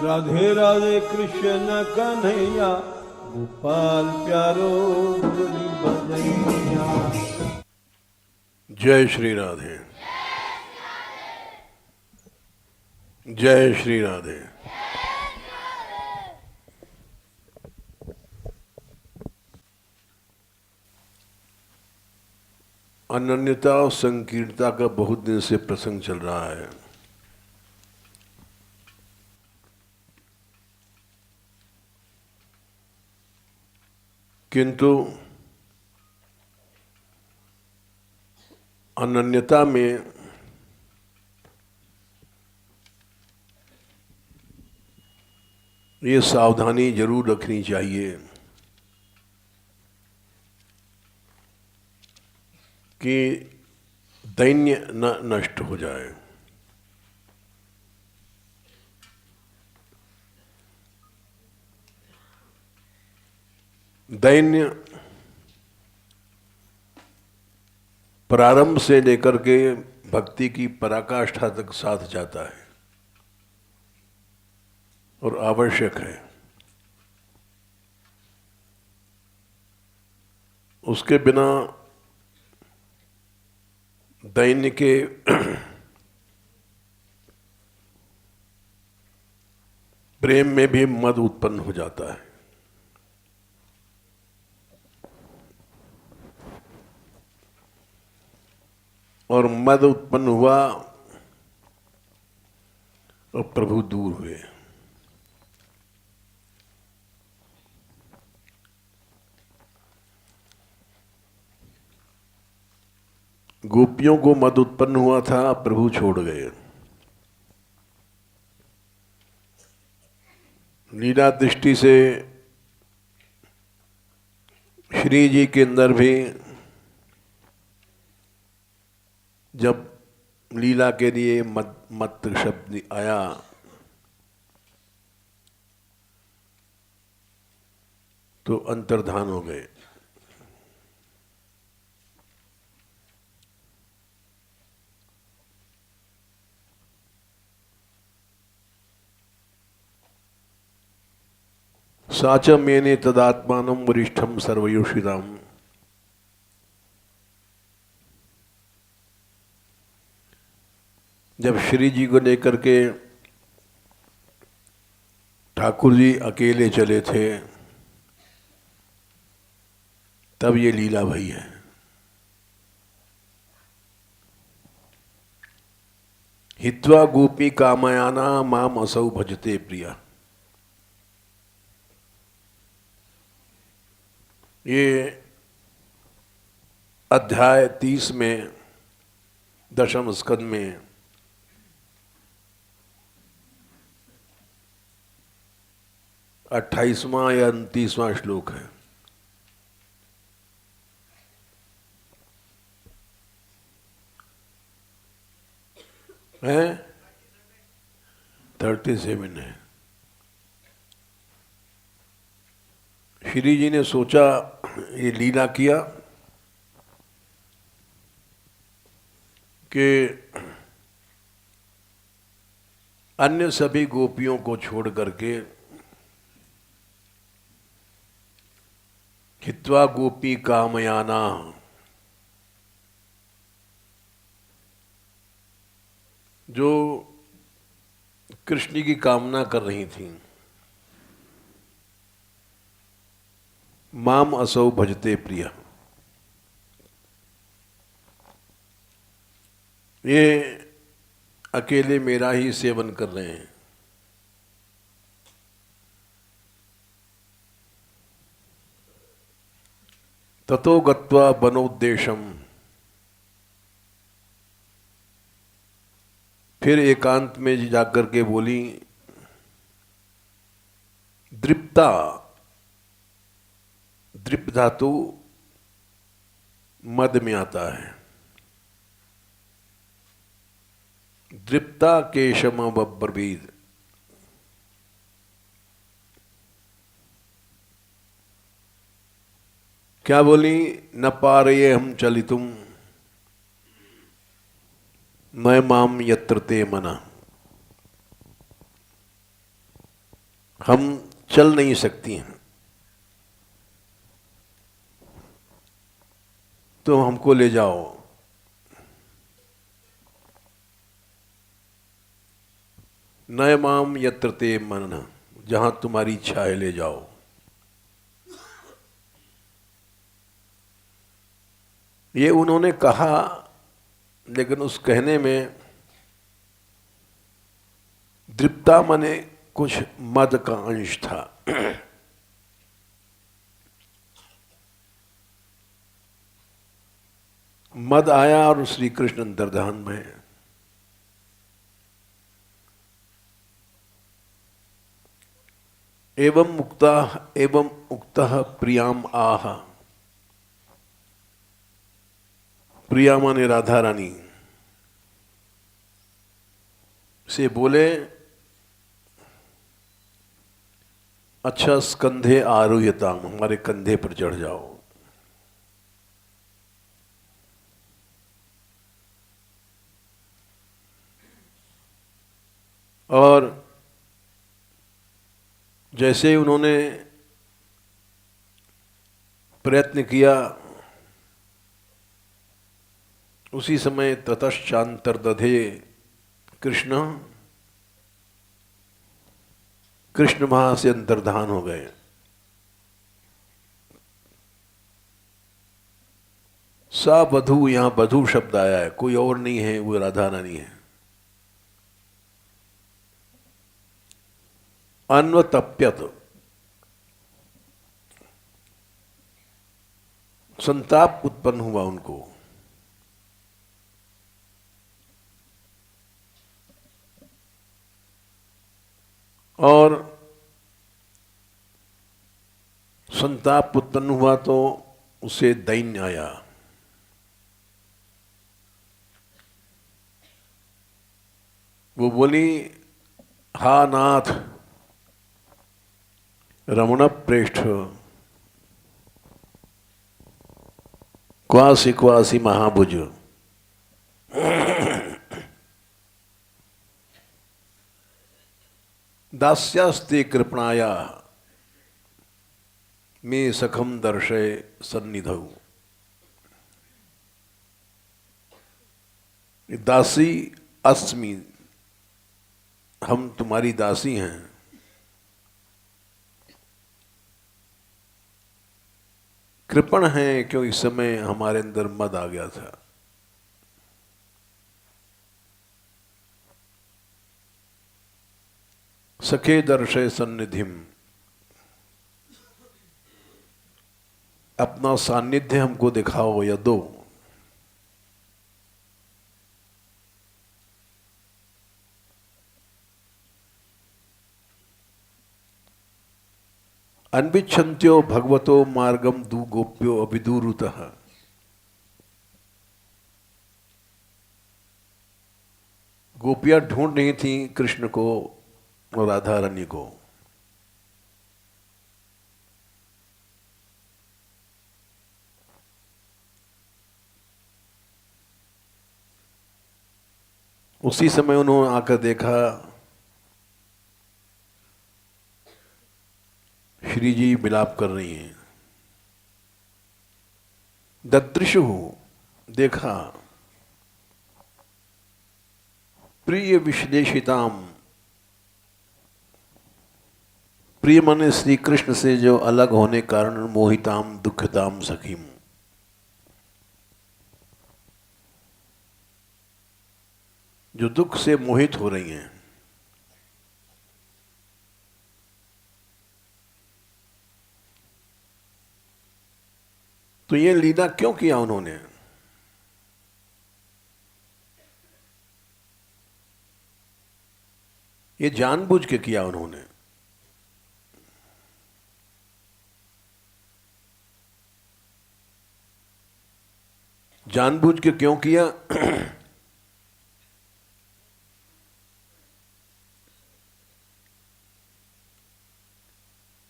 राधे राधे कृष्ण कन्हैया, गोपाल प्यारो मुरली बजैया। जय श्री राधे। जय श्री राधे। अनन्यता और संकीर्णता का बहुत दिन से प्रसंग चल रहा है। किंतु अनन्यता में ये सावधानी जरूर रखनी चाहिए कि दैन्य न नष्ट हो जाए। दैन्य प्रारंभ से लेकर के भक्ति की पराकाष्ठा तक साथ जाता है और आवश्यक है। उसके बिना दैन्य के प्रेम में भी मद उत्पन्न हो जाता है। और मद उत्पन्न हुआ और प्रभु दूर हुए। गोपियों को मद उत्पन्न हुआ था, प्रभु छोड़ गए। लीला दृष्टि से श्री जी के अंदर भी जब लीला के लिए मत शब्द आया तो अंतर्धान हो गए। साच मेने तदात्मानं वरिष्ठम सर्वयोषिताम। जब श्री जी को लेकर के ठाकुर जी अकेले चले थे तब ये लीला भई है। हित्वा गोपी कामयाना माम असौ भजते प्रिया। ये अध्याय 30 में दशम स्कंद में 28वां या 29वां श्लोक है। हैं 37 है। श्री जी ने सोचा, ये लीला किया कि अन्य सभी गोपियों को छोड़ करके हित्वा गोपी कामयाना, जो कृष्ण की कामना कर रही थी, माम असौ भजते प्रिया, ये अकेले मेरा ही सेवन कर रहे हैं। ततो गत्वा वनोद्देशम, फिर एकांत में जाकर के बोली, दृप्ता, दृप धातु मद में आता है। दृप्ता केशम बब्रवीद, क्या बोली, न पारये हम चलितुम मैं माम यत्र ते मना। हम चल नहीं सकती हैं, तो हमको ले जाओ। नय माम यत्र ते मन, जहां तुम्हारी इच्छा है ले जाओ। ये उन्होंने कहा, लेकिन उस कहने में दृप्ता माने कुछ मद का अंश था। मद आया और श्री कृष्ण अंतर्धान में। एवं उक्ता प्रियाम आह, प्रिया माने राधा रानी से बोले, अच्छा स्कंधे आरोह्यताम, हमारे कंधे पर चढ़ जाओ। और जैसे उन्होंने प्रयत्न किया, उसी समय ततश्चांतर्दधे कृष्ण वहां से अंतर्धान हो गए। सा वधू, यहां वधू शब्द आया है, कोई और नहीं है, वो राधा रानी है। अन्वतप्यत, संताप उत्पन्न हुआ उनको। और संताप उत्पन्न हुआ तो उसे दैन्य आया। वो बोली, हा नाथ रमण प्रेष्ठ, क्वासी क्वासी महाभुज, दास्यास्ते कृपणाया में सखम दर्शय सन्निधौ। दासी अस्मि, हम तुम्हारी दासी हैं। कृपण हैं क्यों, इस समय हमारे अंदर मद आ गया था। सखे दर्शय सन्निधिम, अपना सानिध्य हमको दिखाओ या दो। अन्विच्छन्त्यो भगवतो मार्गम दु गोप्यो अभिदूरुतः। गोपियां ढूंढ रही थी कृष्ण को और राधा रानी को। उसी समय उन्होंने आकर देखा श्री जी विलाप कर रही हैं। ददृशु, देखा, प्रिय विश्लेषिताम, प्रिय माने श्री कृष्ण से जो अलग होने कारण मोहिताम दुखताम सखीम, जो दुख से मोहित हो रही हैं। तो ये लीला क्यों किया उन्होंने? ये जानबूझ के किया उन्होंने। जानबूझ के क्यों किया?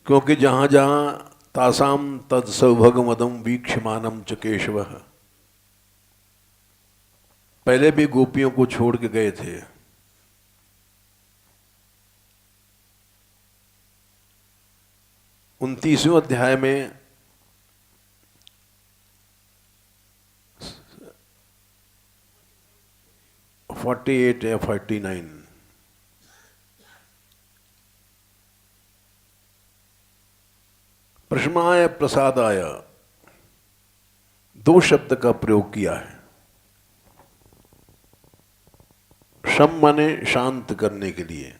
क्योंकि जहां जहां तासाम तद सौभगमदम वीक्षमानम च केशव, पहले भी गोपियों को छोड़ के गए थे। 29वें अध्याय में 48 या 49 प्रशमाय प्रसादाय 2 शब्द का प्रयोग किया है। शम माने शांत करने के लिए,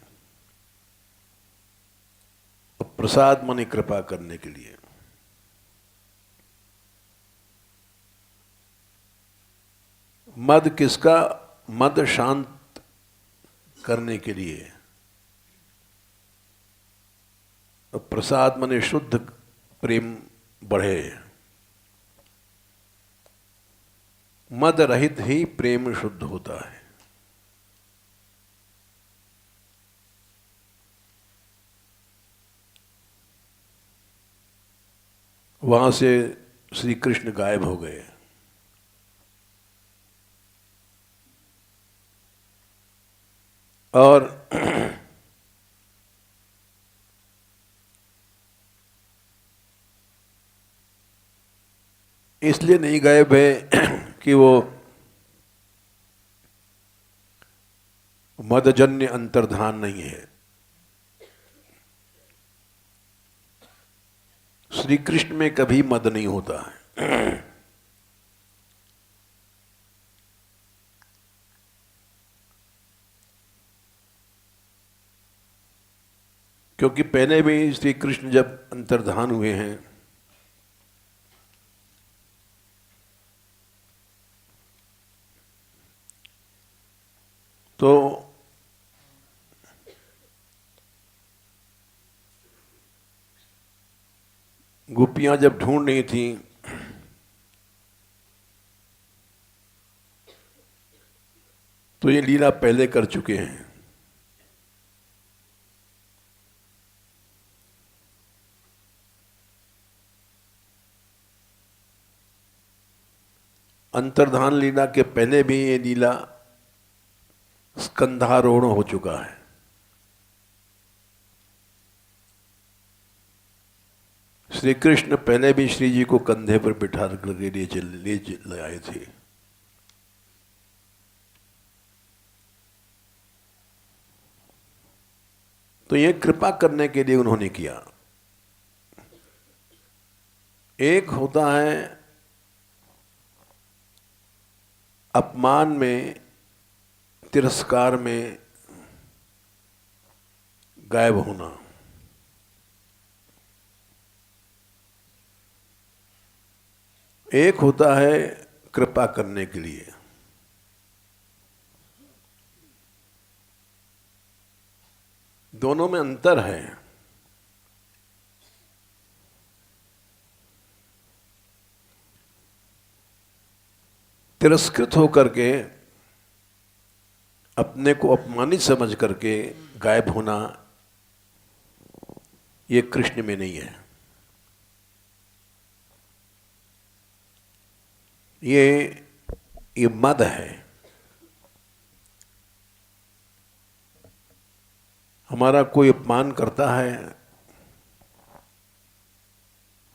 और प्रसाद माने कृपा करने के लिए। मद किसका? मद शांत करने के लिए, और प्रसाद माने शुद्ध प्रेम बढ़े। मद रहित ही प्रेम शुद्ध होता है। वहां से श्री कृष्ण गायब हो गए। और इसलिए नहीं गायब है कि वो मदजन्य अंतर्धान नहीं है। श्री कृष्ण में कभी मद नहीं होता है। क्योंकि पहले भी श्री कृष्ण जब अंतर्धान हुए हैं तो गोपियां जब ढूंढ रही थी तो ये लीला पहले कर चुके हैं। अंतर्धान लीला के पहले भी ये लीला स्कंधारोहण हो चुका है। श्री कृष्ण पहले भी श्री जी को कंधे पर बिठा करके ले आए थे। तो ये कृपा करने के लिए उन्होंने किया। एक होता है अपमान में, तिरस्कार में गायब होना। एक होता है कृपा करने के लिए। दोनों में अंतर है। तिरस्कृत होकर के, अपने को अपमानित समझ करके गायब होना, ये कृष्ण में नहीं है। ये मद है। हमारा कोई अपमान करता है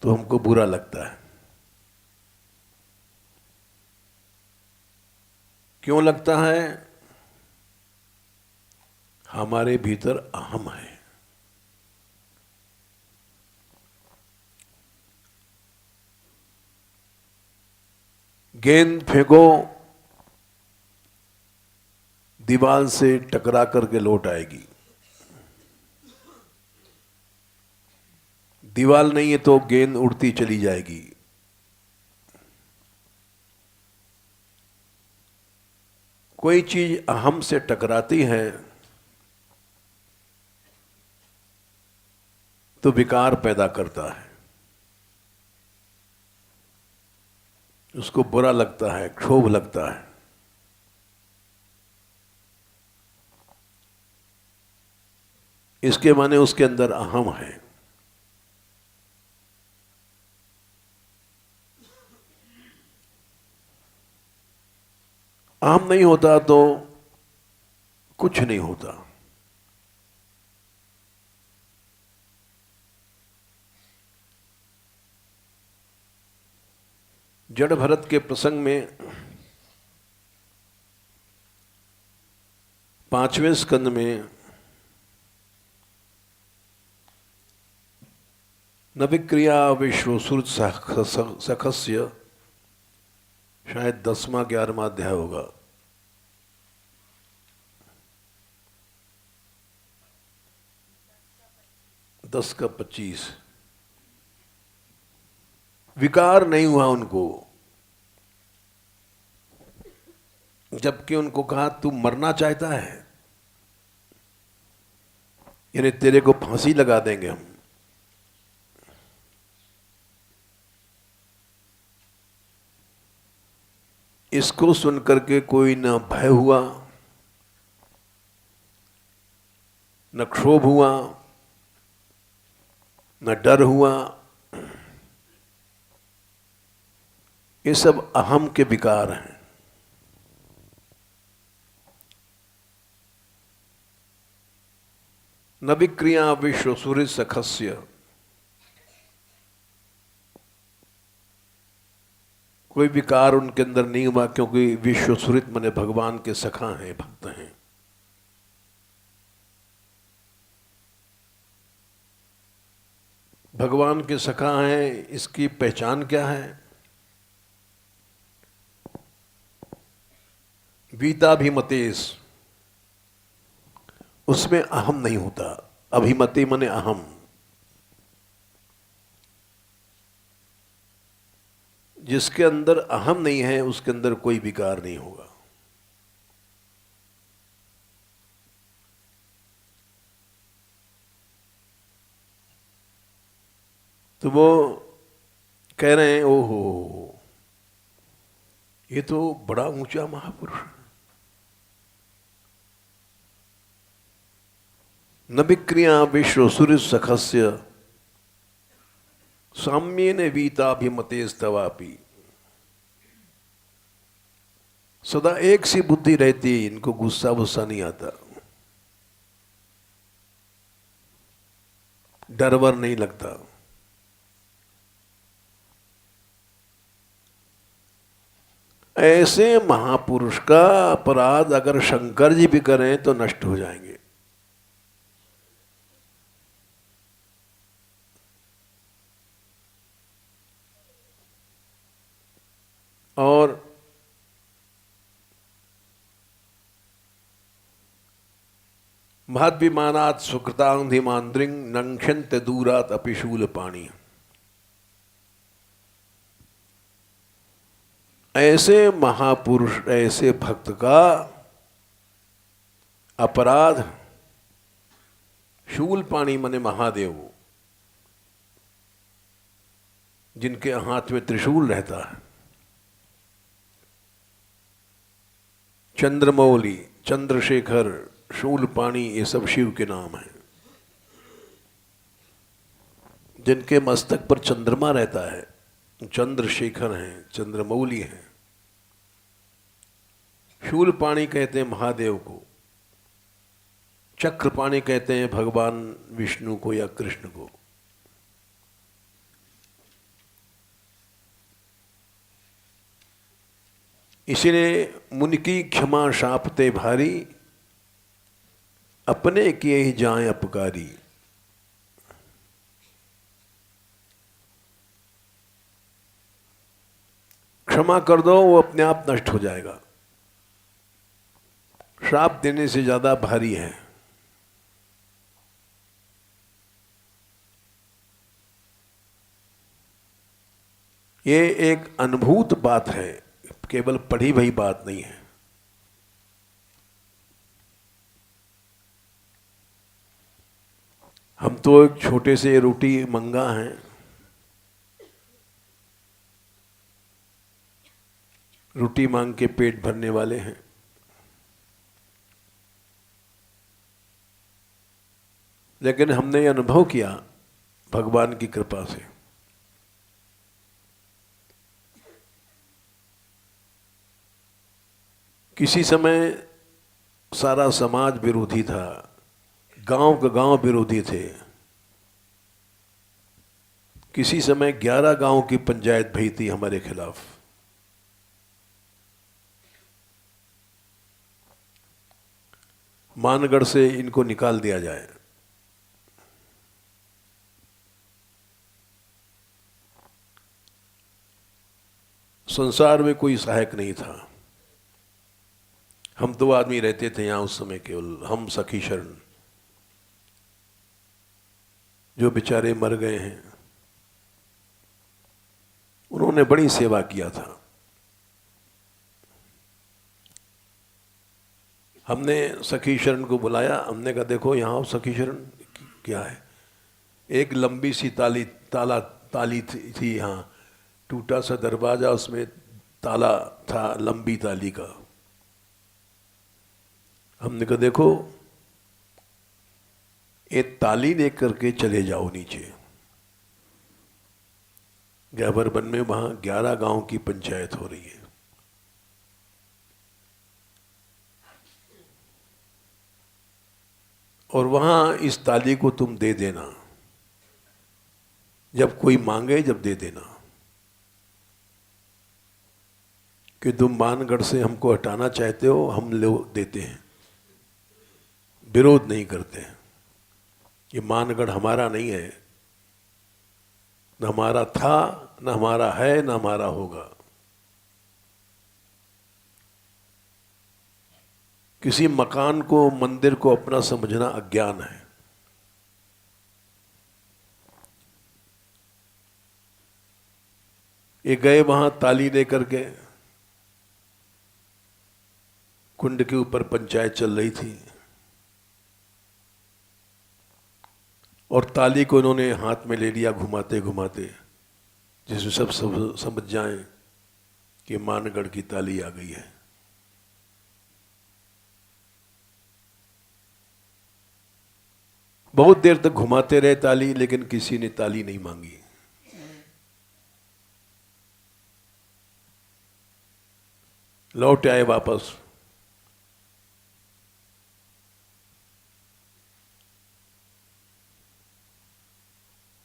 तो हमको बुरा लगता है। क्यों लगता है? हमारे भीतर अहम है। गेंद फेंको, दीवार से टकरा करके लौट आएगी। दीवार नहीं है तो गेंद उड़ती चली जाएगी। कोई चीज अहम से टकराती है तो विकार पैदा करता है। उसको बुरा लगता है, क्षोभ लगता है। इसके माने उसके अंदर अहम है। अहम नहीं होता तो कुछ नहीं होता। जड़ भरत के प्रसंग में 5वें स्कंद में नविक्रिया विश्वसुर सखस्य, शायद 10वां 11वां अध्याय होगा, 10 का 25, विकार नहीं हुआ उनको, जबकि उनको कहा तू मरना चाहता है, यानी तेरे को फांसी लगा देंगे हम। इसको सुनकर के कोई न भय हुआ, न क्षोभ हुआ, न डर हुआ। ये सब अहम के विकार हैं। न विक्रिया विश्व सूर्य सखस्य, कोई विकार उनके अंदर नहीं हुआ, क्योंकि विश्व सुरित मने भगवान के सखा हैं, भक्त हैं। भगवान के सखा हैं, इसकी पहचान क्या है? वीताभिमतेश, उसमें अहम नहीं होता। अभिमति मने अहम। जिसके अंदर अहम नहीं है उसके अंदर कोई विकार नहीं होगा। तो वो कह रहे हैं ओहो, ये तो बड़ा ऊंचा महापुरुष। न विक्रिया विश्व सूर्य सखस्य साम्येन वीताभिमतेस्तवापि, सदा एक सी बुद्धि रहती है, इनको गुस्सा वुस्सा नहीं आता, डर वर नहीं लगता। ऐसे महापुरुष का अपराध अगर शंकर जी भी करें तो नष्ट हो जाएंगे। और महद्विमानात् सुकृतांधिमांद्रिंग नंक्षन्त दूरात् अपिशूल पाणी। ऐसे महापुरुष, ऐसे भक्त का अपराध, शूल पाणी मने महादेव, जिनके हाथ में त्रिशूल रहता है, चंद्रमौली, चंद्रशेखर, शूलपाणी, ये सब शिव के नाम हैं। जिनके मस्तक पर चंद्रमा रहता है, चंद्रशेखर हैं, चंद्रमौली हैं। शूलपाणी कहते हैं महादेव को, चक्रपाणी कहते हैं भगवान विष्णु को या कृष्ण को। इसीलिए मुनि की क्षमा शापते भारी, अपने किए ही जाएं अपकारी। क्षमा कर दो, वो अपने आप नष्ट हो जाएगा। श्राप देने से ज्यादा भारी है। ये एक अनुभूत बात है, केवल पढ़ी भई बात नहीं है। हम तो एक छोटे से रोटी मंगा हैं, रोटी मांग के पेट भरने वाले हैं। लेकिन हमने ये अनुभव किया भगवान की कृपा से, किसी समय सारा समाज विरोधी था, गांव के गांव विरोधी थे। किसी समय 11 गांव की पंचायत भई थी हमारे खिलाफ। मानगढ़ से इनको निकाल दिया जाए। संसार में कोई सहायक नहीं था। हम 2 आदमी रहते थे यहाँ उस समय, केवल हम, सखी शरण, जो बेचारे मर गए हैं। उन्होंने बड़ी सेवा किया था। हमने सखी शरण को बुलाया, हमने कहा देखो यहाँ सखी शरण, क्या है? एक लंबी सी ताली थी यहाँ, टूटा सा दरवाजा, उसमें ताला था, लंबी ताली का। हमने कहा देखो एक ताली लेकर के चले जाओ नीचे। गहबरबन में वहां 11 गांव की पंचायत हो रही है। और वहां इस ताली को तुम दे देना, जब कोई मांगे जब दे देना, कि तुम मानगढ़ से हमको हटाना चाहते हो, हम लोग देते हैं, विरोध नहीं करते हैं। ये मानगढ़ हमारा नहीं है, न हमारा था, न हमारा है, न हमारा होगा। किसी मकान को, मंदिर को अपना समझना अज्ञान है। ये गए वहां ताली लेकर के, कुंड के ऊपर पंचायत चल रही थी, और ताली को इन्होंने हाथ में ले लिया घुमाते घुमाते, जिसमें सब समझ जाएं कि मानगढ़ की ताली आ गई है। बहुत देर तक घुमाते रहे ताली, लेकिन किसी ने ताली नहीं मांगी। लौट आए वापस।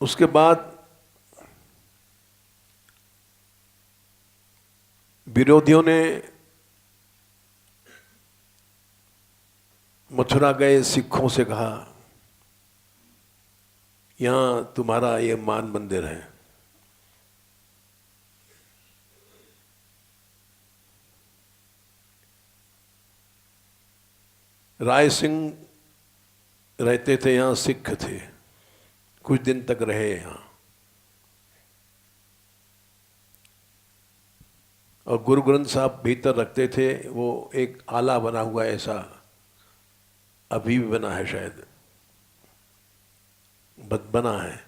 उसके बाद विरोधियों ने मथुरा गए सिखों से कहा, यहां तुम्हारा ये मान मंदिर है, राय सिंह रहते थे यहां, सिख थे, कुछ दिन तक रहे यहां, और गुरु ग्रंथ साहब भीतर रखते थे। वो एक आला बना हुआ ऐसा, अभी भी बना है शायद, बना है,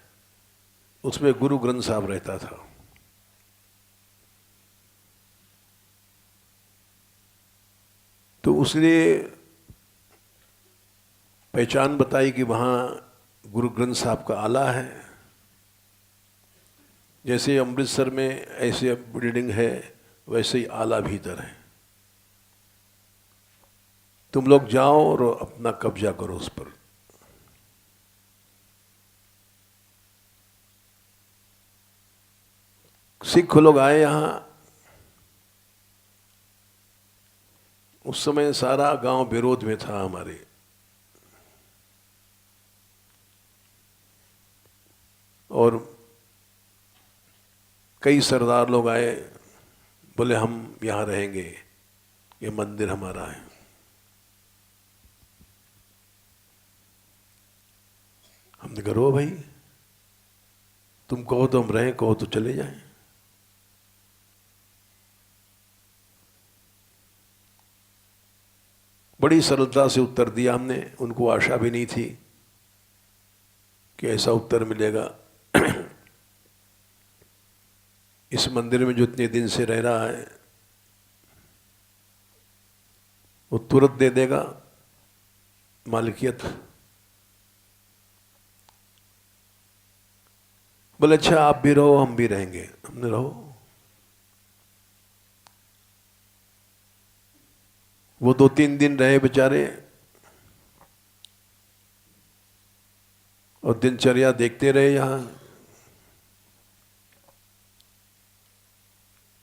उसमें गुरु ग्रंथ साहब रहता था। तो उसने पहचान बताई कि वहां गुरु ग्रंथ साहब का आला है। जैसे अमृतसर में ऐसे बिल्डिंग है, वैसे ही आला भीतर है। तुम लोग जाओ और अपना कब्जा करो उस पर। सिख लोग आए यहां। उस समय सारा गांव विरोध में था हमारे। और कई सरदार लोग आए, बोले हम यहां रहेंगे, ये मंदिर हमारा है। हमने कहा रो भाई, तुम कहो तो हम रहें, कहो तो चले जाएं। बड़ी सरलता से उत्तर दिया हमने। उनको आशा भी नहीं थी कि ऐसा उत्तर मिलेगा। इस मंदिर में जो इतने दिन से रह रहा है, वो तुरंत दे देगा मालिकियत। बोले अच्छा आप भी रहो, हम भी रहेंगे। हमने रहो। वो 2-3 दिन रहे बेचारे, और दिनचर्या देखते रहे। यहां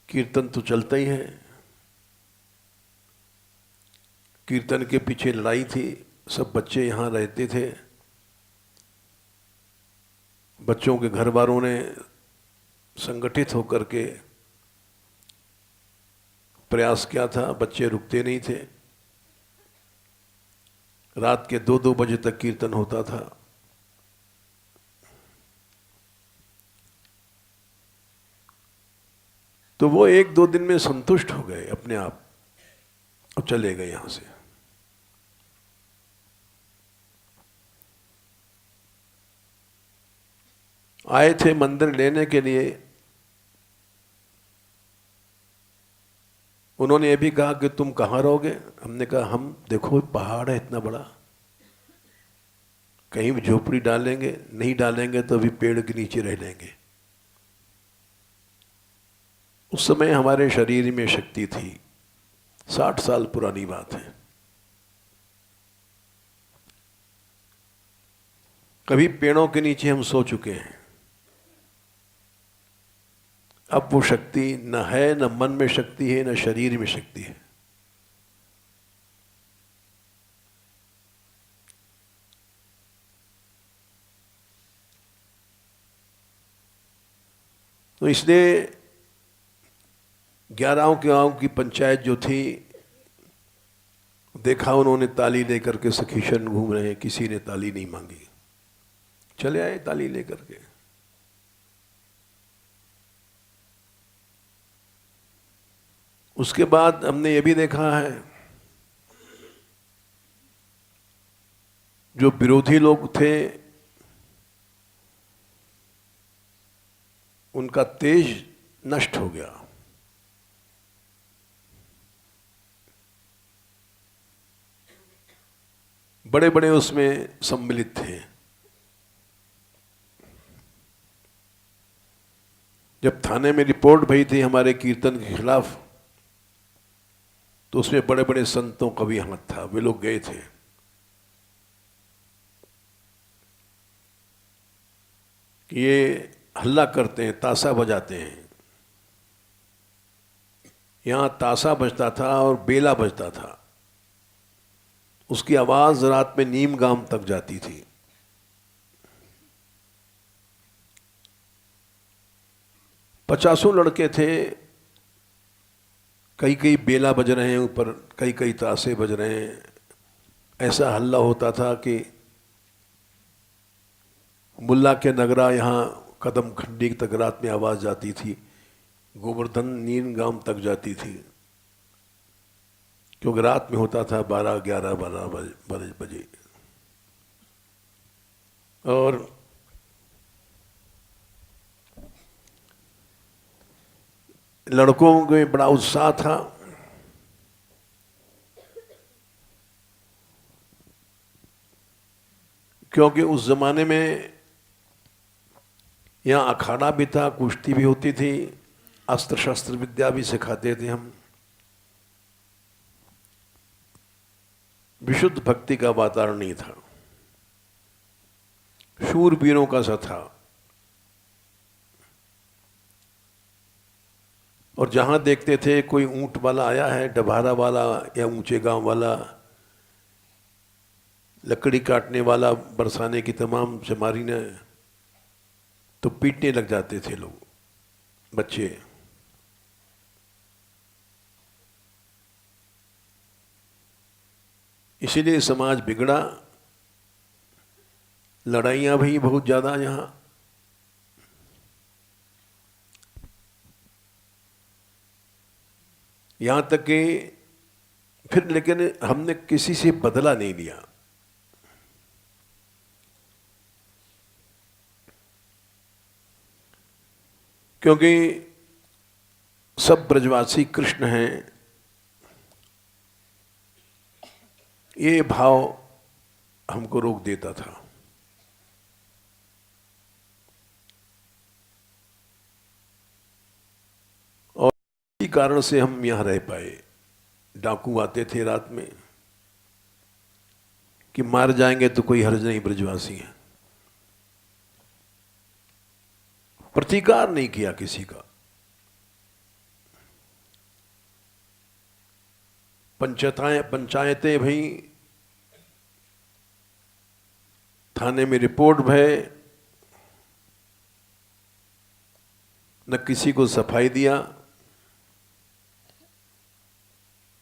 कीर्तन तो चलता ही है। कीर्तन के पीछे लड़ाई थी, सब बच्चे यहाँ रहते थे। बच्चों के घर वालों ने संगठित होकर के प्रयास किया था, बच्चे रुकते नहीं थे। रात के 2-2 बजे तक कीर्तन होता था। तो वो 1-2 दिन में संतुष्ट हो गए अपने आप और चले गए यहां से। आए थे मंदिर लेने के लिए। उन्होंने ये भी कहा कि तुम कहाँ रहोगे? हमने कहा हम देखो पहाड़ है इतना बड़ा, कहीं भी झोपड़ी डालेंगे, नहीं डालेंगे तो अभी पेड़ के नीचे रह लेंगे। उस समय हमारे शरीर में शक्ति थी, 60 साल पुरानी बात है। कभी पेड़ों के नीचे हम सो चुके हैं। अब वो शक्ति न है, न मन में शक्ति है, न शरीर में शक्ति है। तो इसलिए 11 गांव की पंचायत जो थी, देखा उन्होंने ताली लेकर के सखीशन घूम रहे हैं, किसी ने ताली नहीं मांगी, चले आए ताली लेकर के। उसके बाद हमने ये भी देखा है, जो विरोधी लोग थे उनका तेज नष्ट हो गया। बड़े बड़े उसमें सम्मिलित थे। जब थाने में रिपोर्ट भई थी हमारे कीर्तन के खिलाफ, तो उसमें बड़े बड़े संतों का भी हाथ था, वे लोग गए थे। कि ये हल्ला करते हैं, ताशा बजाते हैं। यहां ताशा बजता था और बेला बजता था, उसकी आवाज रात में नीम गांव तक जाती थी। पचासों लड़के थे, कई कई बेला बज रहे हैं ऊपर, कई कई ताशे बज रहे हैं। ऐसा हल्ला होता था कि मुल्ला के नगरा यहाँ कदम खंडी तक रात में आवाज जाती थी, गोवर्धन नीन गांव तक जाती थी, क्योंकि रात में होता था 12 बजे। और लड़कों में बड़ा उत्साह था। क्योंकि उस जमाने में यहाँ अखाड़ा भी था, कुश्ती भी होती थी, अस्त्र शस्त्र विद्या भी सिखाते थे हम। विशुद्ध भक्ति का वातावरण नहीं था, शूरवीरों का सा था। और जहां देखते थे कोई ऊंट वाला आया है, डभारा वाला या ऊंचे गांव वाला, लकड़ी काटने वाला, बरसाने की तमाम चमारी ने, तो पीटने लग जाते थे लोग, बच्चे। इसीलिए समाज बिगड़ा, लड़ाइयां भी बहुत ज्यादा यहां। यहां तक कि फिर लेकिन हमने किसी से बदला नहीं लिया। क्योंकि सब ब्रजवासी कृष्ण हैं, ये भाव हमको रोक देता था। और इसी कारण से हम यहां रह पाए। डाकू आते थे रात में कि मार जाएंगे तो कोई हर्ज नहीं, ब्रजवासी हैं। प्रतिकार नहीं किया किसी का। पंचायतें भी खाने में रिपोर्ट भय, न किसी को सफाई दिया,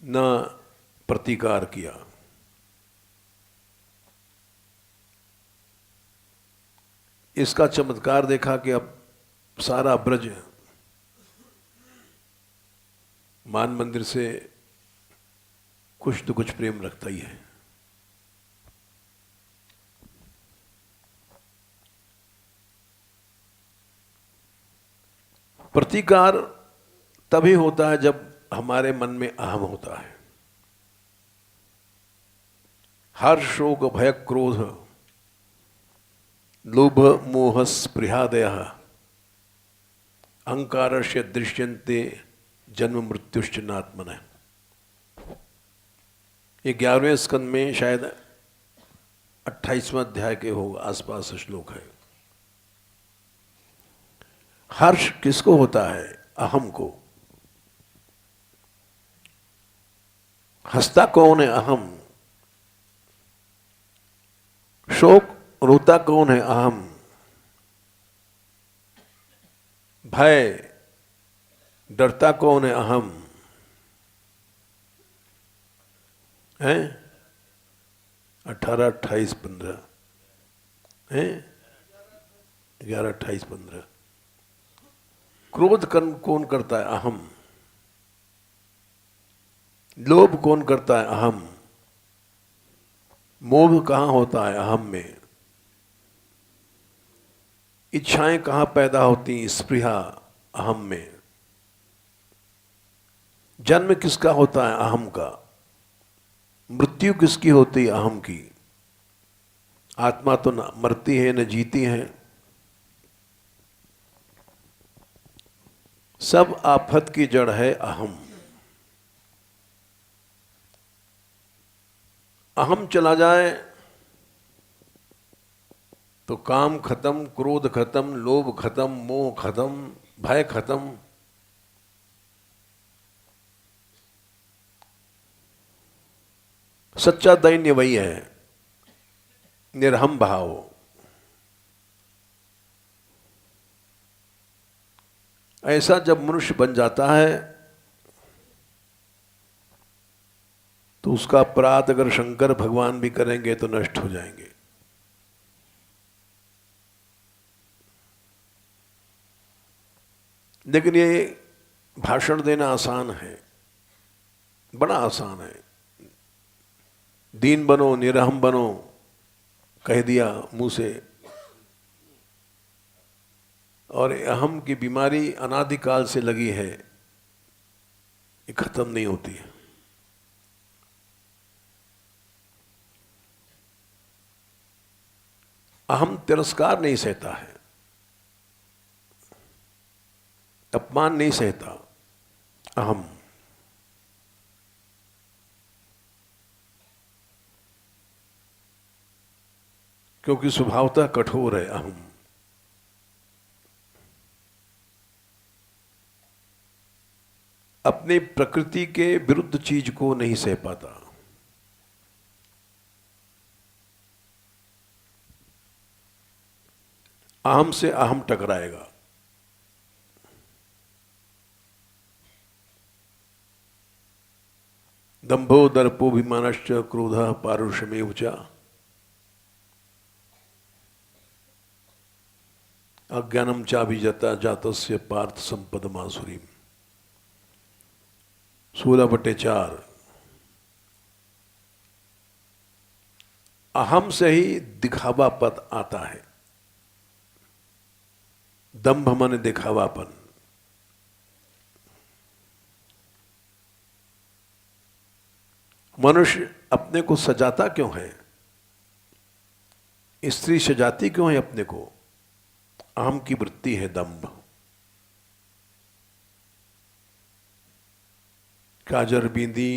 न प्रतिकार किया। इसका चमत्कार देखा कि अब सारा ब्रज मान मंदिर से कुछ तो कुछ प्रेम रखता ही है। प्रतिकार तभी होता है जब हमारे मन में अहम होता है। हर्ष, शोक, भय, क्रोध, लोभ, मोह, स्पृहादय अहंकारस्य दृश्यन्ते जन्म मृत्युश्च नात्मनः। ये 11वें स्कंद में शायद 28वां अध्याय के हो आसपास श्लोक है। हर्ष किसको होता है? अहम को। हंसता कौन है? अहम। शोक रोता कौन है? अहम। भय डरता कौन है? अहम है। 18, 28, 15 है। 11, 28, 15। क्रोध कौन करता है? अहम। लोभ कौन करता है? अहम। मोह कहां होता है? अहम में। इच्छाएं कहां पैदा होती? स्पृहा, अहम में। जन्म किसका होता है? अहम का। मृत्यु किसकी होती है? अहम की। आत्मा तो न मरती है न जीती है। सब आफत की जड़ है अहम। अहम चला जाए तो काम खत्म, क्रोध खत्म, लोभ खत्म, मोह खत्म, भय खत्म। सच्चा दैन्य वही है, निर्हम भाव। ऐसा जब मनुष्य बन जाता है तो उसका अपराध अगर शंकर भगवान भी करेंगे तो नष्ट हो जाएंगे। लेकिन ये भाषण देना आसान है, बड़ा आसान है। दीन बनो, निरहम बनो, कह दिया मुंह से। और अहम की बीमारी अनादिकाल से लगी है, ये खत्म नहीं होती है। अहम तिरस्कार नहीं सहता है, अपमान नहीं सहता। अहम क्योंकि स्वभावतः कठोर है। अहम अपनी प्रकृति के विरुद्ध चीज को नहीं सह पाता। अहम से अहम टकराएगा। दंभो दर्पोभिमानश्च क्रोधः पारुषमेव च अज्ञानम चाभिजता जातस्य पार्थ संपदमासुरीम। 16/4। अहम से ही दिखावा पद आता है। दंभ माने दिखावापन। मनुष्य अपने को सजाता क्यों है? स्त्री सजाती क्यों है अपने को? अहम की वृत्ति है, दंभ। काजर, बिंदी,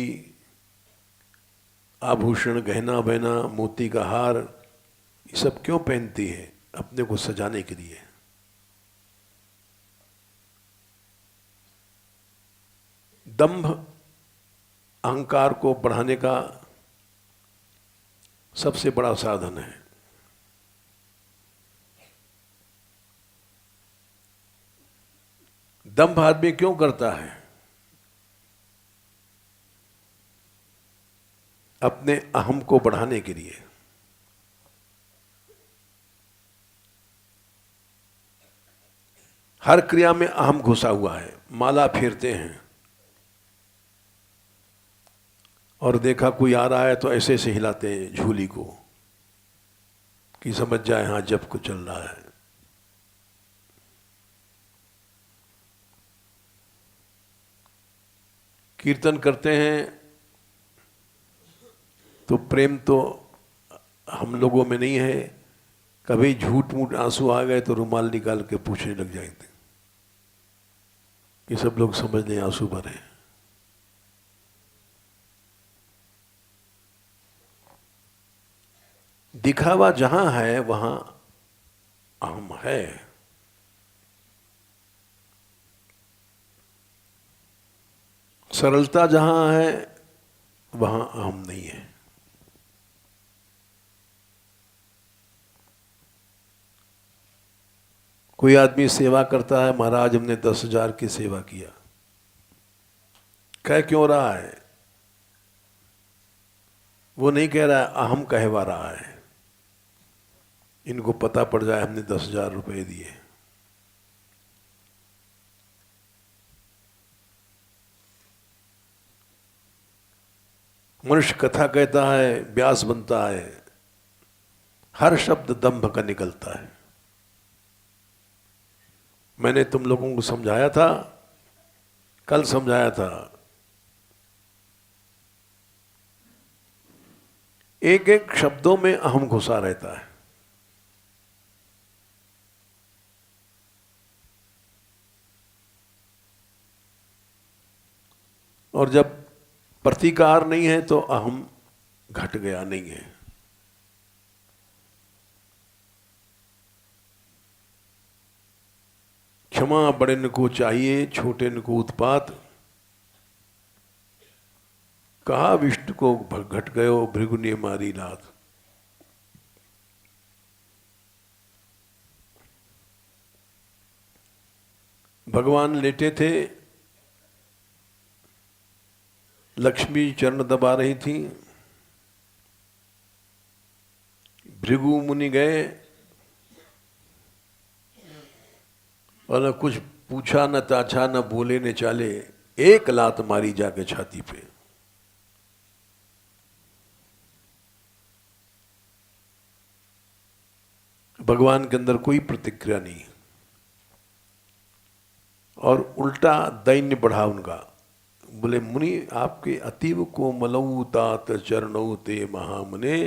आभूषण, गहना बहना, मोती का हार, ये सब क्यों पहनती है? अपने को सजाने के लिए। दंभ अहंकार को बढ़ाने का सबसे बड़ा साधन है। दंभ आदमी क्यों करता है? अपने अहम को बढ़ाने के लिए। हर क्रिया में अहम घुसा हुआ है। माला फेरते हैं और देखा कोई आ रहा है तो ऐसे से हिलाते हैं झूली को कि समझ जाए हाँ जब कुछ चल रहा है। कीर्तन करते हैं तो प्रेम तो हम लोगों में नहीं है। कभी झूठ मूठ आंसू आ गए तो रुमाल निकाल के पूछने लग जाएंगे कि सब लोग समझ लें आंसू भरे। दिखावा जहां है वहां अहम है। सरलता जहां है वहां अहम नहीं है। कोई आदमी सेवा करता है, महाराज हमने 10,000 की सेवा किया, कह क्यों रहा है? वो नहीं कह रहा है, अहम कहवा रहा है। इनको पता पड़ जाए हमने 10,000 रुपए दिए। मनुष्य कथा कहता है, व्यास बनता है, हर शब्द दंभ का निकलता है। मैंने तुम लोगों को समझाया था, कल समझाया था, एक एक शब्दों में अहम घुसा रहता है। और जब प्रतिकार नहीं है तो अहम घट गया नहीं है। क्षमा बड़े न को चाहिए, छोटे न को उत्पात, कहा विष्णु को घट गयो भृगु ने मारी लात। भगवान लेटे थे, लक्ष्मी चरण दबा रही थी, भृगु मुनि गए और न कुछ पूछा, न ताछा, न बोले न चाले, एक लात मारी जाके छाती पे। भगवान के अंदर कोई प्रतिक्रिया नहीं और उल्टा दैन्य बढ़ा उनका। बोले मुनि आपके अतीव कोमलौ तात चरणौ ते महामुने,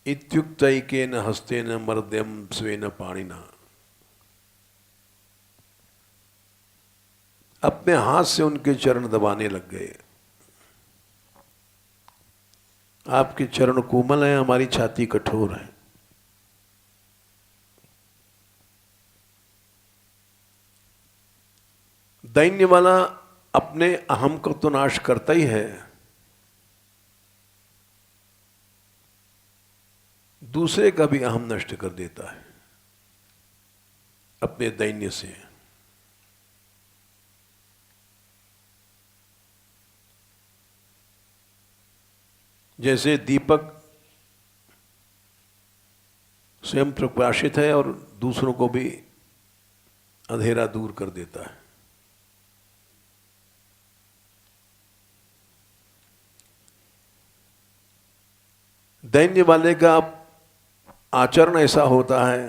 इत्युक्तैकेन हस्तेन मर्द्यम स्वेन पाणिना। अपने हाथ से उनके चरण दबाने लग गए। आपके चरण कोमल हैं, हमारी छाती कठोर है। दैन्य वाला अपने अहम को तो नाश करता ही है, दूसरे का भी अहम नष्ट कर देता है अपने दैन्य से। जैसे दीपक स्वयं प्रकाशित है और दूसरों को भी अंधेरा दूर कर देता है। दैन्य वाले का आचरण ऐसा होता है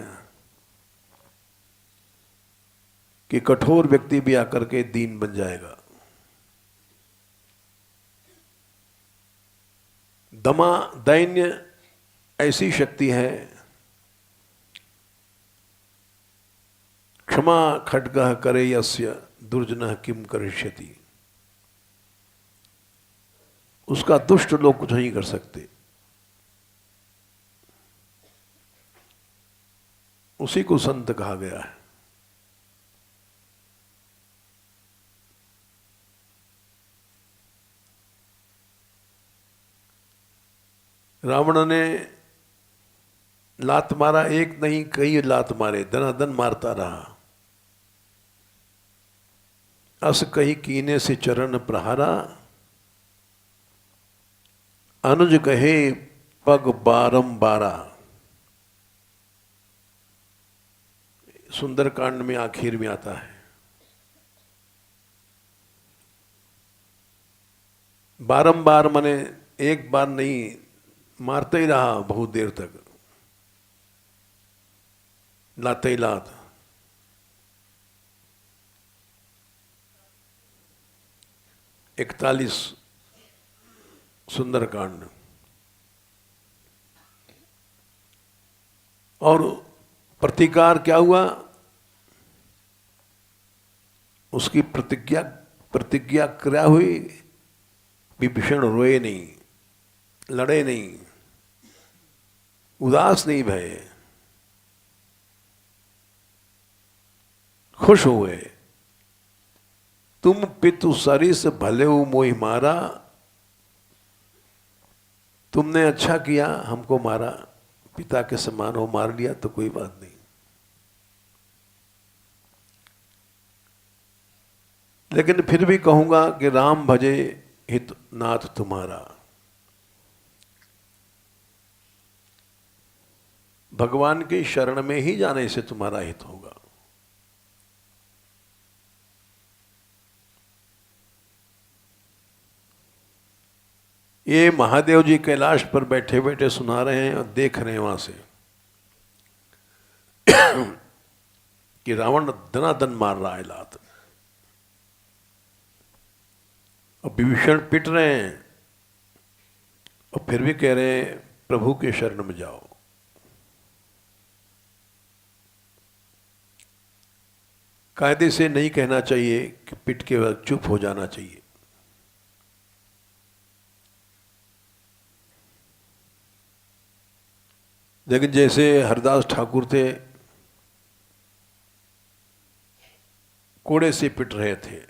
कि कठोर व्यक्ति भी आकर के दीन बन जाएगा। दमा दैन्य ऐसी शक्ति है, क्षमा खड्गः करे यस्य दुर्जनः किम करिष्यति। उसका दुष्ट लोग कुछ नहीं कर सकते, उसी को संत कहा गया है। रावण ने लात मारा, एक नहीं कई लात मारे, दनादन मारता रहा। अस कही कीने से चरण प्रहारा, अनुज कहे पग बारंबारा। सुंदरकांड में आखिर में आता है, बारंबार माने एक बार नहीं, मारते ही रहा बहुत देर तक, लाते ही लात। इकतालीस सुंदरकांड। और प्रतिकार क्या हुआ? उसकी प्रतिज्ञा क्या हुई? विभीषण रोए नहीं, लड़े नहीं, उदास नहीं भये, खुश हुए। तुम पितु सरिस भले मोहि मारा, तुमने अच्छा किया, हमको मारा, पिता के समान हो, मार लिया तो कोई बात नहीं। लेकिन फिर भी कहूंगा कि राम भजे हित नाथ तुम्हारा। भगवान की शरण में ही जाने से तुम्हारा हित होगा। ये महादेव जी कैलाश पर बैठे बैठे सुना रहे हैं और देख रहे हैं वहां से कि रावण दनादन मार रहा है लात, और विभीषण पिट रहे हैं, और फिर भी कह रहे हैं प्रभु के शरण में जाओ। कायदे से नहीं कहना चाहिए कि पिट के वक्त चुप हो जाना चाहिए। लेकिन जैसे हरदास ठाकुर थे, कोड़े से पिट रहे थे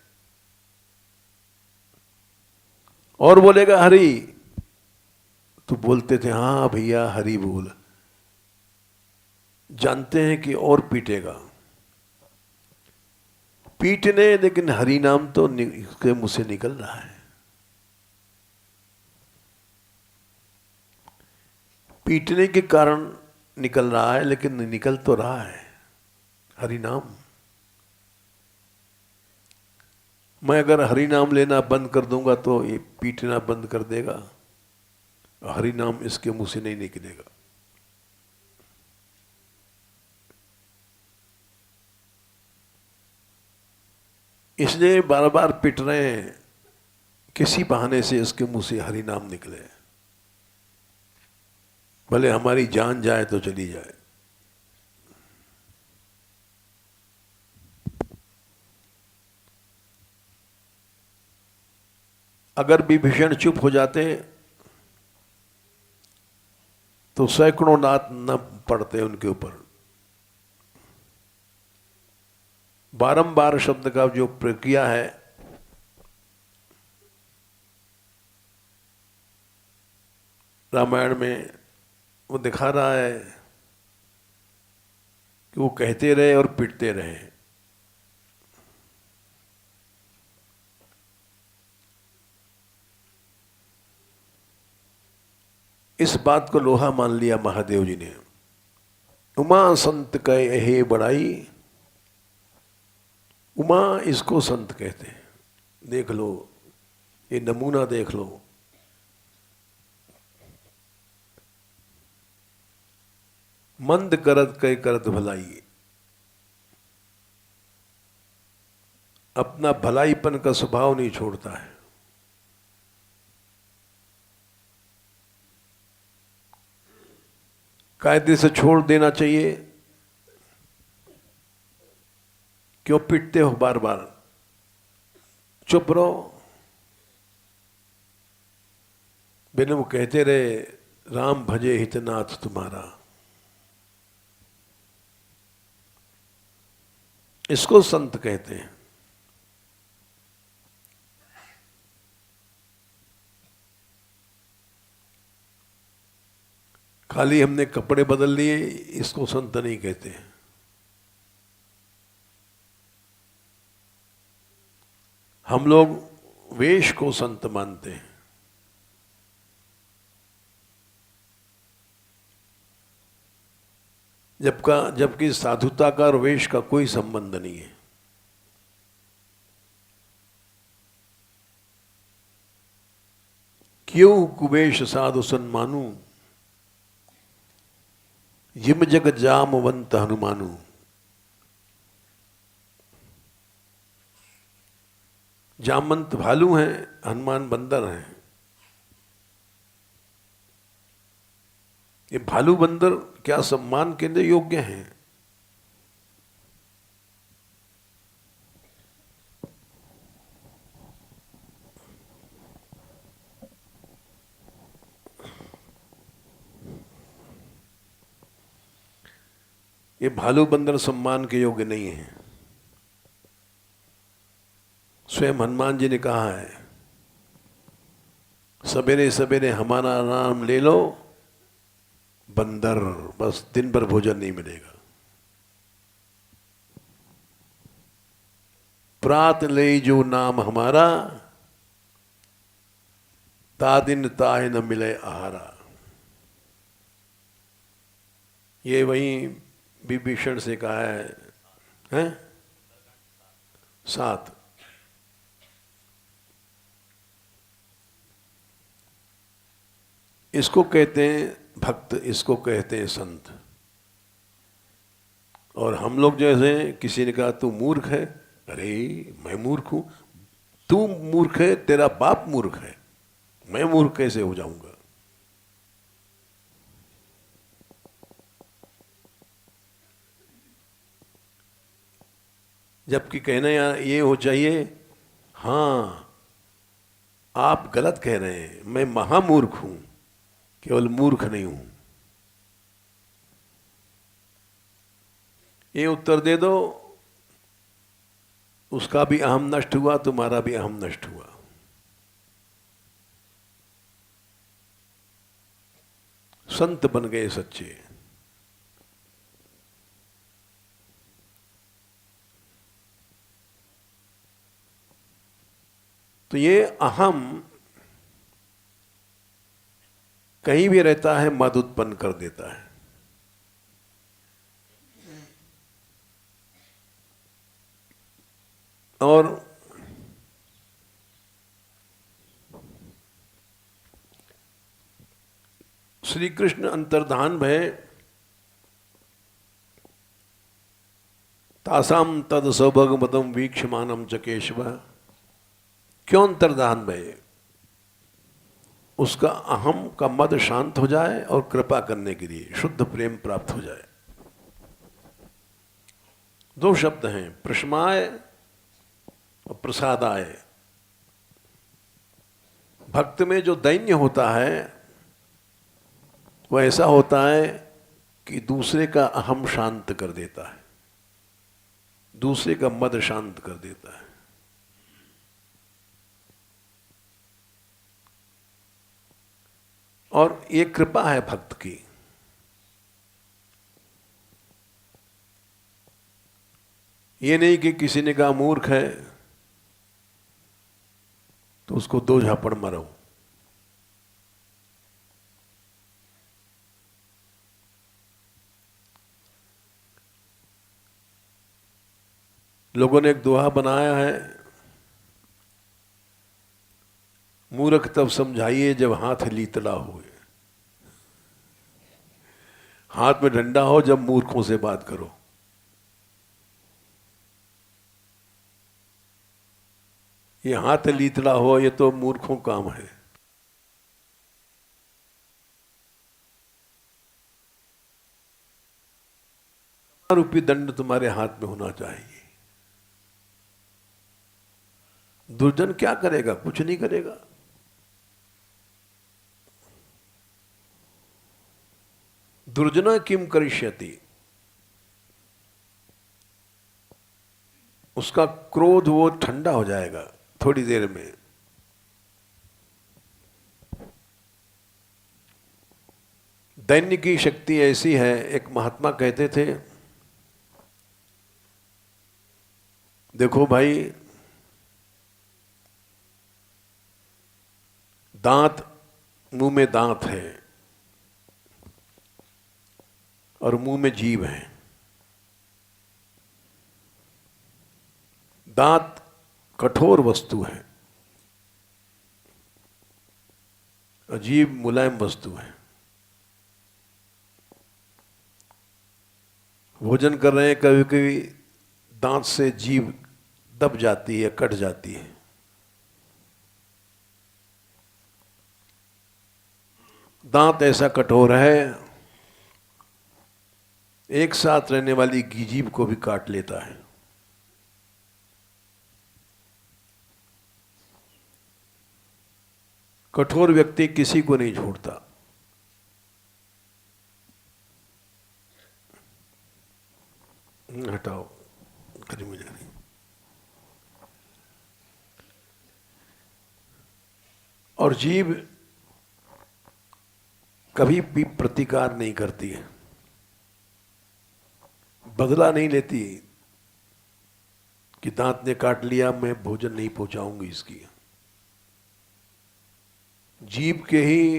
और बोलेगा हरि, तो बोलते थे हाँ भैया हरि बोल, जानते हैं कि और पीटेगा, पीटने, लेकिन हरि नाम तो उसके मुंह से निकल रहा है। पीटने के कारण निकल रहा है, लेकिन निकल तो रहा है हरि नाम। मैं अगर हरि नाम लेना बंद कर दूंगा तो ये पीटना बंद कर देगा, हरि नाम इसके मुंह से नहीं निकलेगा। इसलिए बार बार पिट रहे हैं, किसी बहाने से इसके मुंह से हरि नाम निकले, भले हमारी जान जाए तो चली जाए। अगर विभीषण चुप हो जाते तो सैकड़ों नाथ न पड़ते उनके ऊपर। बारंबार शब्द का जो प्रक्रिया है, रामायण में वो दिखा रहा है कि वो कहते रहे और पिटते रहे। इस बात को लोहा मान लिया महादेव जी ने। उमा संत कहे हे बड़ाई, उमा इसको संत कहते हैं। देख लो, ये नमूना देख लो। मंद करत कई करत भलाई, अपना भलाईपन का स्वभाव नहीं छोड़ता है। कायदे से छोड़ देना चाहिए। क्यों पिटते हो बार बार? चुप रहो। बिन वो कहते रहे राम भजे हितनाथ तुम्हारा। इसको संत कहते हैं। खाली हमने कपड़े बदल लिए, इसको संत नहीं कहते हैं। हम लोग वेश को संत मानते हैं, जबकि साधुता का और वेश का कोई संबंध नहीं है। क्यों कुवेश साधु सन मानू, जिम जग जामवंत हनुमानु। जामवंत भालू हैं, हनुमान बंदर हैं। ये भालू बंदर क्या सम्मान के लिए योग्य हैं? ये भालू बंदर सम्मान के योग्य नहीं है। स्वयं हनुमान जी ने कहा है, सवेरे सवेरे हमारा नाम ले लो बंदर, बस दिन भर भोजन नहीं मिलेगा। प्रात ले जो नाम हमारा, तादिन ताहे न मिले आहारा। ये वही विभीषण से कहा है? 7। इसको कहते हैं भक्त, इसको कहते हैं संत। और हम लोग जैसे, किसी ने कहा तू मूर्ख है, अरे मैं मूर्ख हूं? तू मूर्ख है, तेरा बाप मूर्ख है, मैं मूर्ख कैसे हो जाऊंगा? जबकि कहना ये हो चाहिए, हाँ आप गलत कह रहे हैं, मैं महामूर्ख हूं, केवल मूर्ख नहीं हूं। ये उत्तर दे दो, उसका भी अहम नष्ट हुआ, तुम्हारा भी अहम नष्ट हुआ। संत बन गए सच्चे। तो ये अहम कहीं भी रहता है, मद उत्पन्न कर देता है। और श्री कृष्ण अंतर्धान भय तासाम तद सौभगमतम वीक्षमानम च केशव। क्यों अंतर्धान भय? उसका अहम का मद शांत हो जाए और कृपा करने के लिए शुद्ध प्रेम प्राप्त हो जाए। 2 शब्द हैं, प्रशमाय और प्रसादाय। भक्त में जो दैन्य होता है वह ऐसा होता है कि दूसरे का अहम शांत कर देता है, दूसरे का मद शांत कर देता है। और ये कृपा है भक्त की। ये नहीं कि किसी ने कहा मूर्ख है तो उसको 2 झापड़ मारो। लोगों ने एक दोहा बनाया है, मूर्ख तब समझाइए जब हाथ लीतड़ा हो। हाथ में डंडा हो जब मूर्खों से बात करो। ये हाथ लीतड़ा हो, ये तो मूर्खों काम है। रूपी दंड तुम्हारे हाथ में होना चाहिए। दुर्जन क्या करेगा? कुछ नहीं करेगा। दुर्जना किम करिष्यति, उसका क्रोध वो ठंडा हो जाएगा थोड़ी देर में। दैन्य की शक्ति ऐसी है, एक महात्मा कहते थे, देखो भाई दांत, मुंह में दांत है और मुंह में जीभ है। दांत कठोर वस्तु है और जीभ मुलायम वस्तु है। भोजन कर रहे हैं, कभी कभी दांत से जीभ दब जाती है, कट जाती है। दांत ऐसा कठोर है, एक साथ रहने वाली जीभ को भी काट लेता है। कठोर व्यक्ति किसी को नहीं छोड़ता। हटाओ, करीब मुझे नहीं। और जीभ कभी भी प्रतिकार नहीं करती है, बदला नहीं लेती कि दांत ने काट लिया, मैं भोजन नहीं पहुंचाऊंगी इसकी। जीभ के ही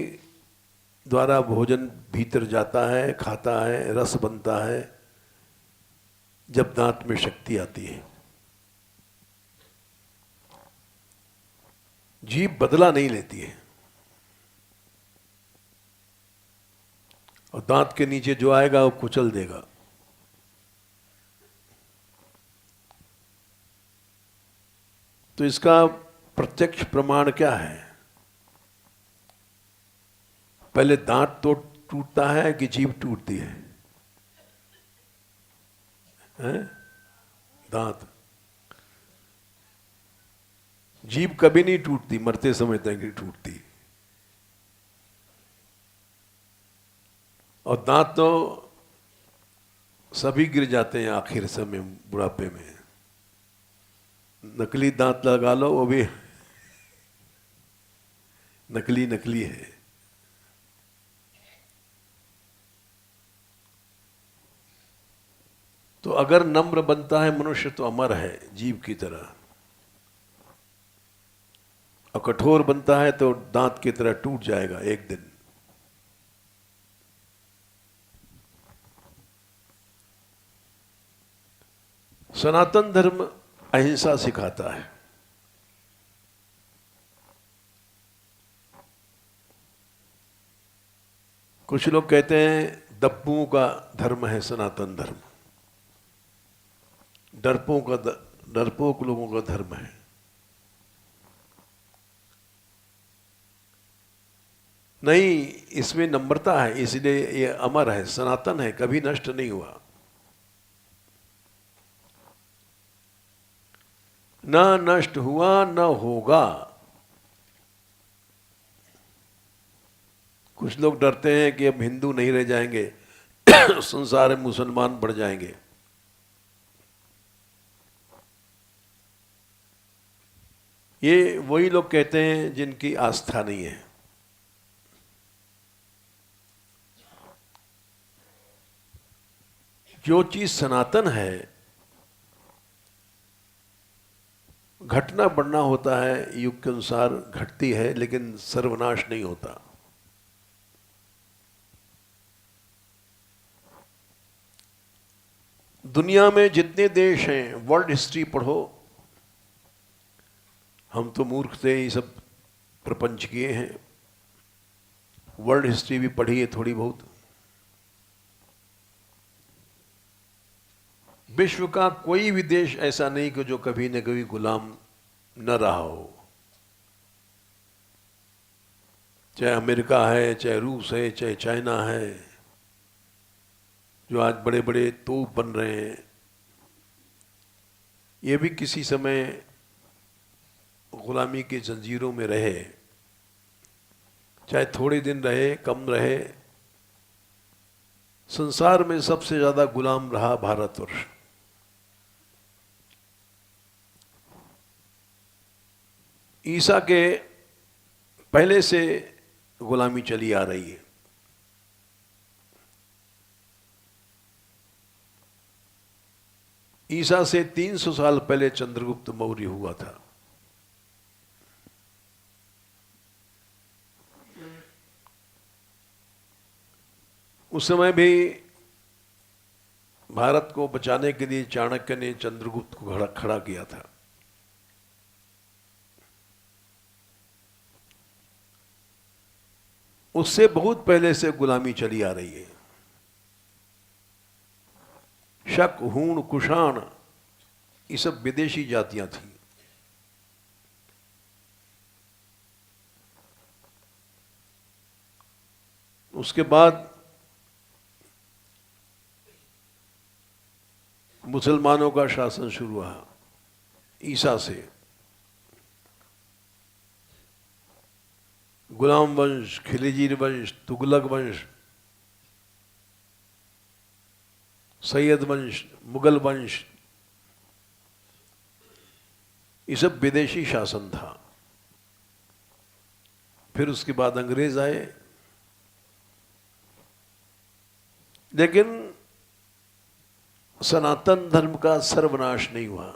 द्वारा भोजन भीतर जाता है, खाता है, रस बनता है जब दांत में शक्ति आती है। जीभ बदला नहीं लेती है और दांत के नीचे जो आएगा वो कुचल देगा। तो इसका प्रत्यक्ष प्रमाण क्या है? पहले दांत तो टूटता है कि जीभ टूटती है? हैं? दांत। जीभ कभी नहीं टूटती, मरते समय तक नहीं टूटती। और दांत तो सभी गिर जाते हैं आखिर समय, बुढ़ापे में। नकली दांत लगा लो, वो भी नकली नकली है। तो अगर नम्र बनता है मनुष्य तो अमर है जीभ की तरह, और कठोर बनता है तो दांत की तरह टूट जाएगा एक दिन। सनातन धर्म अहिंसा सिखाता है। कुछ लोग कहते हैं दप्पुओं का धर्म है सनातन धर्म, डरपोक लोगों का धर्म है। नहीं, इसमें नम्रता है, इसलिए ये अमर है, सनातन है, कभी नष्ट नहीं हुआ। ना नष्ट हुआ, न होगा। कुछ लोग डरते हैं कि अब हिंदू नहीं रह जाएंगे, संसार में मुसलमान बढ़ जाएंगे। ये वही लोग कहते हैं जिनकी आस्था नहीं है। जो चीज सनातन है, घटना बढ़ना होता है, युग के अनुसार घटती है, लेकिन सर्वनाश नहीं होता। दुनिया में जितने देश हैं, वर्ल्ड हिस्ट्री पढ़ो। हम तो मूर्ख थे, ये सब प्रपंच किए हैं। वर्ल्ड हिस्ट्री भी पढ़ी है थोड़ी बहुत। विश्व का कोई भी देश ऐसा नहीं कि जो कभी न कभी गुलाम न रहा हो। चाहे अमेरिका है, चाहे रूस है, चाहे चाइना है, जो आज बड़े बड़े तोप बन रहे हैं, ये भी किसी समय गुलामी की जंजीरों में रहे। चाहे थोड़े दिन रहे, कम रहे, संसार में सबसे ज्यादा गुलाम रहा भारतवर्ष। ईसा के पहले से गुलामी चली आ रही है। ईसा से 300 साल पहले चंद्रगुप्त मौर्य हुआ था। उस समय भी भारत को बचाने के लिए चाणक्य ने चंद्रगुप्त को खड़ा किया था। उससे बहुत पहले से गुलामी चली आ रही है। शक, हूण, कुषाण, ये सब विदेशी जातियां थी। उसके बाद मुसलमानों का शासन शुरू हुआ ईसा से। गुलाम वंश, खिलजी वंश, तुगलक वंश, सैयद वंश, मुगल वंश, ये सब विदेशी शासन था। फिर उसके बाद अंग्रेज आए, लेकिन सनातन धर्म का सर्वनाश नहीं हुआ।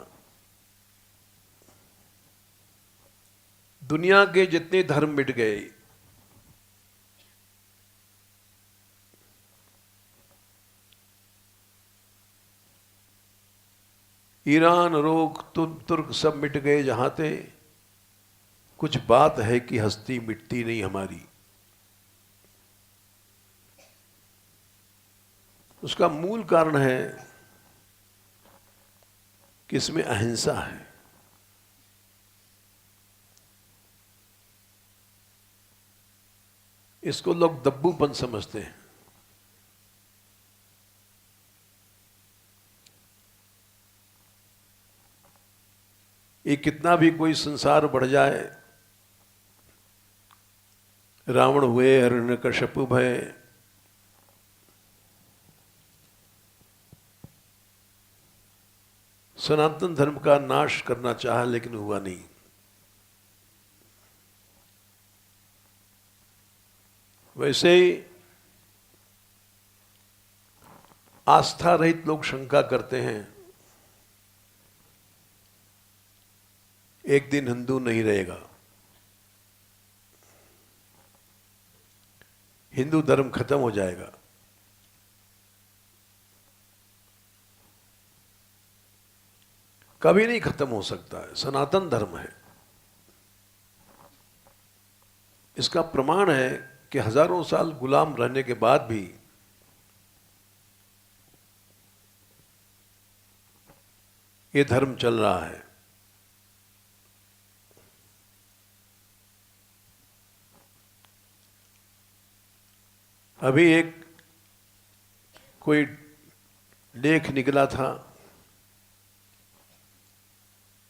दुनिया के जितने धर्म मिट गए, ईरान, रोक, तुर्क सब मिट गए जहां थे। कुछ बात है कि हस्ती मिटती नहीं हमारी। उसका मूल कारण है कि इसमें अहिंसा है। इसको लोग दब्बूपन समझते हैं। ये कितना भी कोई संसार बढ़ जाए, रावण हुए, हिरण्यकश्यप भय, सनातन धर्म का नाश करना चाहा लेकिन हुआ नहीं। वैसे ही आस्था रहित लोग शंका करते हैं एक दिन हिंदू नहीं रहेगा, हिंदू धर्म खत्म हो जाएगा। कभी नहीं खत्म हो सकता है, सनातन धर्म है। इसका प्रमाण है कि हजारों साल गुलाम रहने के बाद भी ये धर्म चल रहा है। अभी एक कोई लेख निकला था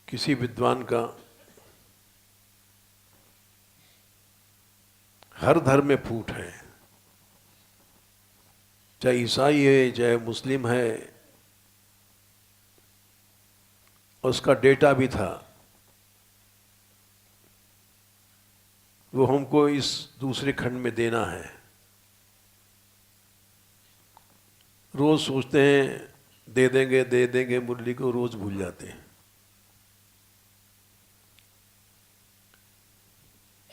किसी विद्वान का, हर धर्म में फूट है, चाहे ईसाई है चाहे मुस्लिम है। उसका डेटा भी था। वो हमको इस दूसरे खंड में देना है। रोज सोचते हैं दे देंगे मुरली को, रोज भूल जाते हैं।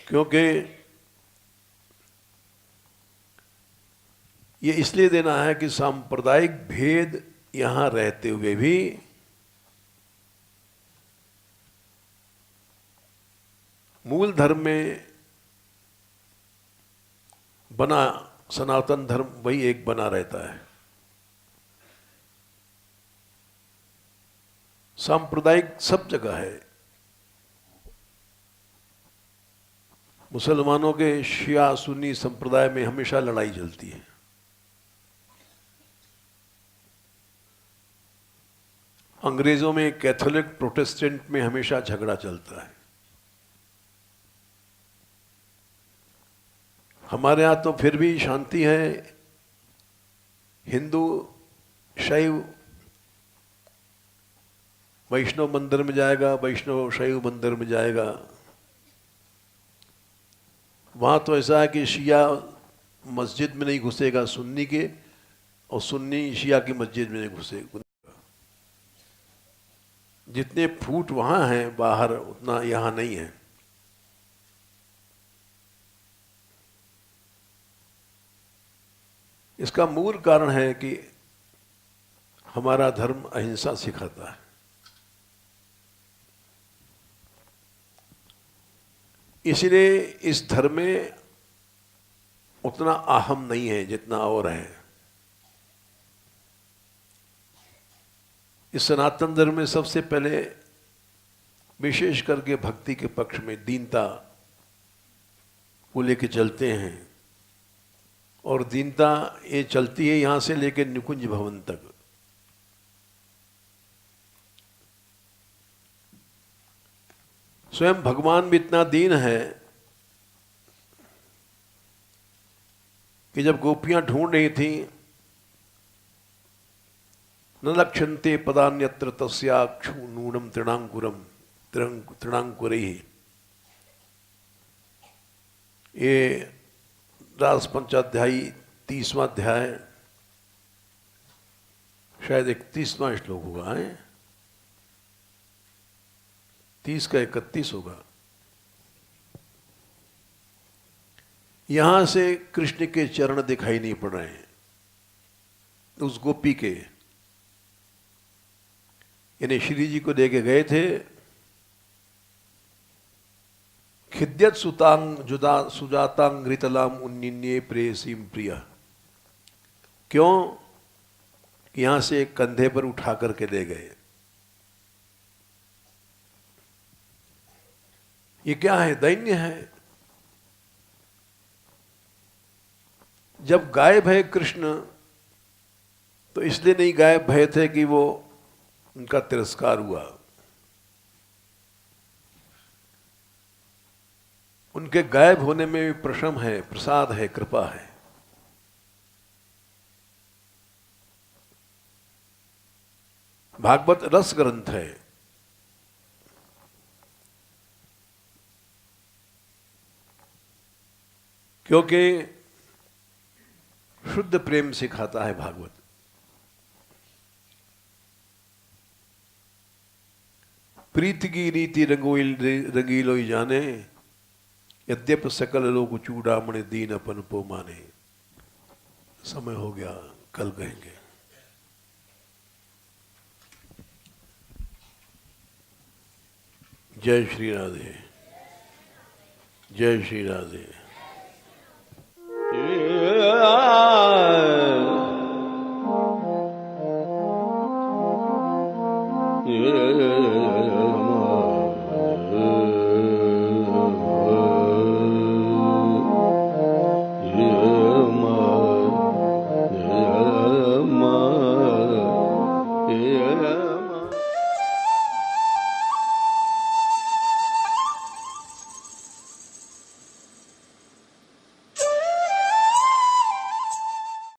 क्योंकि ये इसलिए देना है कि सांप्रदायिक भेद यहां रहते हुए भी मूल धर्म में बना सनातन धर्म वही एक बना रहता है। सांप्रदायिक सब जगह है। मुसलमानों के शिया सुन्नी संप्रदाय में हमेशा लड़ाई चलती है। अंग्रेजों में कैथोलिक प्रोटेस्टेंट में हमेशा झगड़ा चलता है। हमारे यहाँ तो फिर भी शांति है। हिंदू शैव वैष्णव मंदिर में जाएगा, वैष्णव शैव मंदिर में जाएगा। वहाँ तो ऐसा है कि शिया मस्जिद में नहीं घुसेगा सुन्नी के, और सुन्नी शिया की मस्जिद में नहीं घुसेगा। जितने फूट वहाँ हैं बाहर, उतना यहाँ नहीं है। इसका मूल कारण है कि हमारा धर्म अहिंसा सिखाता है। इसलिए इस धर्म में उतना अहम नहीं है जितना और है। इस सनातन धर्म में सबसे पहले विशेष करके भक्ति के पक्ष में दीनता को लेके चलते हैं, और दीनता ये चलती है यहां से लेकर निकुंज भवन तक। स्वयं भगवान भी इतना दीन है कि जब गोपियां ढूंढ रही थी, न लक्ष्यन्ते पदान्यत्र तस्याक्षु नूनम तृणांकुरम तृणांकुरैः, ये रास पंचाध्यायी 30वां अध्याय शायद 31वां श्लोक होगा, है 30 का 31 होगा। यहां से कृष्ण के चरण दिखाई नहीं पड़ रहे हैं उस गोपी के। यानी श्री जी को लेके गए थे, खिद्यत सुतांग जुदा सुजातांग घृतलाम उन्निन्ये प्रेयसीम प्रिया। क्यों? कि यहां से एक कंधे पर उठा करके ले गए। ये क्या है? दैन्य है। जब गायब है कृष्ण तो इसलिए नहीं गायब भय थे कि वो उनका तिरस्कार हुआ। उनके गायब होने में भी प्रशम है, प्रसाद है, कृपा है। भागवत रस ग्रंथ है। क्योंकि शुद्ध प्रेम सिखाता है भागवत। प्रीति की रीति रंगीलोई जाने, यद्यप सकल लोग चूड़ामणि दीन अपन पो माने। समय हो गया, कल कहेंगे। जय श्री राधे, जय श्री राधे।